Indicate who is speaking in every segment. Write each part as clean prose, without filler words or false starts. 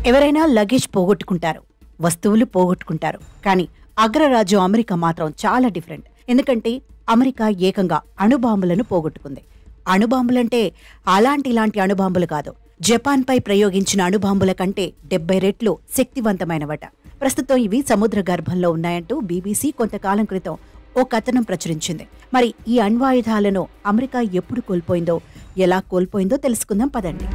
Speaker 1: ఎవరైనా లగేజ్ పోగొట్టుకుంటారు, వస్తువులు పోగొట్టుకుంటారు. కానీ అగ్రరాజ్యం అమెరికా మాత్రం చాలా డిఫరెంట్. ఎందుకంటే అమెరికా ఏకంగా అణుబాంబులను పోగొట్టుకుంది. అణుబాంబులంటే ఇలాంటి అణుబాంబులు కాదు. జపాన్పై ప్రయోగించిన అణుబాంబుల కంటే 70 రెట్లు శక్తివంతమైనవట. ప్రస్తుతం ఇవి సముద్ర గర్భంలో ఉన్నాయంటూ బీబీసీ కొంతకాలం క్రితం ఓ కథనం ప్రచురించింది. మరి ఈ అణ్వాయుధాలను అమెరికా ఎప్పుడు కోల్పోయిందో, ఎలా కోల్పోయిందో తెలుసుకుందాం పదండి.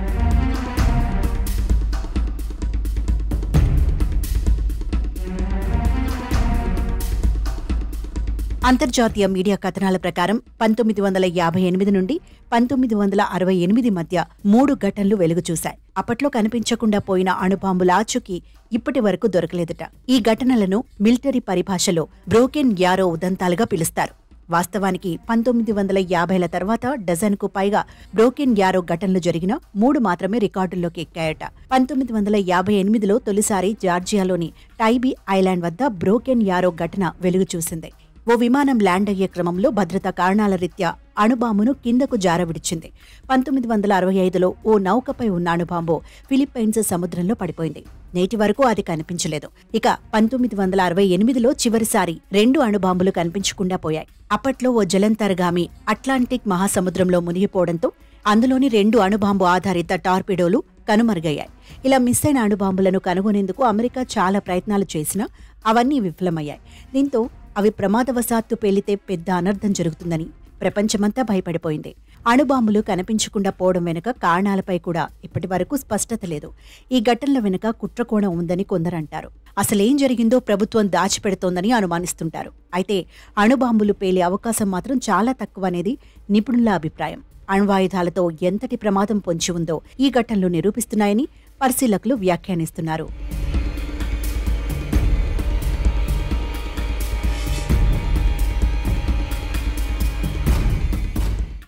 Speaker 1: అంతర్జాతీయ మీడియా కథనాల ప్రకారం 1958 నుండి 1968 మధ్య 3 ఘటనలు వెలుగుచూశాయి. అప్పట్లో కనిపించకుండా పోయిన అణుబాంబుల ఆచూకీ ఇప్పటి వరకు దొరకలేదట. ఈ ఘటనలను మిలిటరీ పరిభాషలో బ్రోకెన్ యారో ఉదంతాలుగా పిలుస్తారు. వాస్తవానికి 1950ల తర్వాత డజన్కు పైగా బ్రోకెన్ యారో ఘటనలు జరిగిన 3 మాత్రమే రికార్డుల్లోకి ఎక్కాయట. 1958లో తొలిసారి జార్జియాలోని టైబీ ఐలాండ్ వద్ద బ్రోకెన్ యారో ఘటన వెలుగుచూసింది. ఓ విమానం ల్యాండ్ అయ్యే క్రమంలో భద్రతా కారణాల రీత్యా అణుబాంబును కిందకు జారవిడిచింది. 1965లో ఓ నౌకపై ఉన్న అణుబాంబు ఫిలిప్పైన్స్ సముద్రంలో పడిపోయింది. నేటి వరకు అది కనిపించలేదు. ఇక 1968లో చివరిసారి 2 అణుబాంబులు కనిపించకుండా పోయాయి. అప్పట్లో ఓ జలంతర్గామి అట్లాంటిక్ మహాసముద్రంలో మునిగిపోవడంతో అందులోని 2 అణుబాంబు ఆధారిత టార్పిడోలు కనుమరుగయ్యాయి. ఇలా మిస్ అయిన అణుబాంబులను కనుగొనేందుకు అమెరికా చాలా ప్రయత్నాలు చేసినా అవన్నీ విఫలమయ్యాయి. దీంతో అవి ప్రమాదవశాత్తు పేలితే పెద్ద అనర్థం జరుగుతుందని ప్రపంచమంతా భయపడిపోయింది. అణుబాంబులు కనిపించకుండా పోవడం వెనుక కారణాలపై కూడా ఇప్పటి వరకు స్పష్టత లేదు. ఈ ఘటనల వెనుక కుట్రకోణం ఉందని కొందరంటారు. అసలేం జరిగిందో ప్రభుత్వం దాచిపెడుతోందని అనుమానిస్తుంటారు. అయితే అణుబాంబులు పేలే అవకాశం మాత్రం చాలా తక్కువ అనేది నిపుణుల అభిప్రాయం. అణ్వాయుధాలతో ఎంతటి ప్రమాదం పొంచి ఉందో ఈ ఘటనలు నిరూపిస్తున్నాయని పరిశీలకులు వ్యాఖ్యానిస్తున్నారు.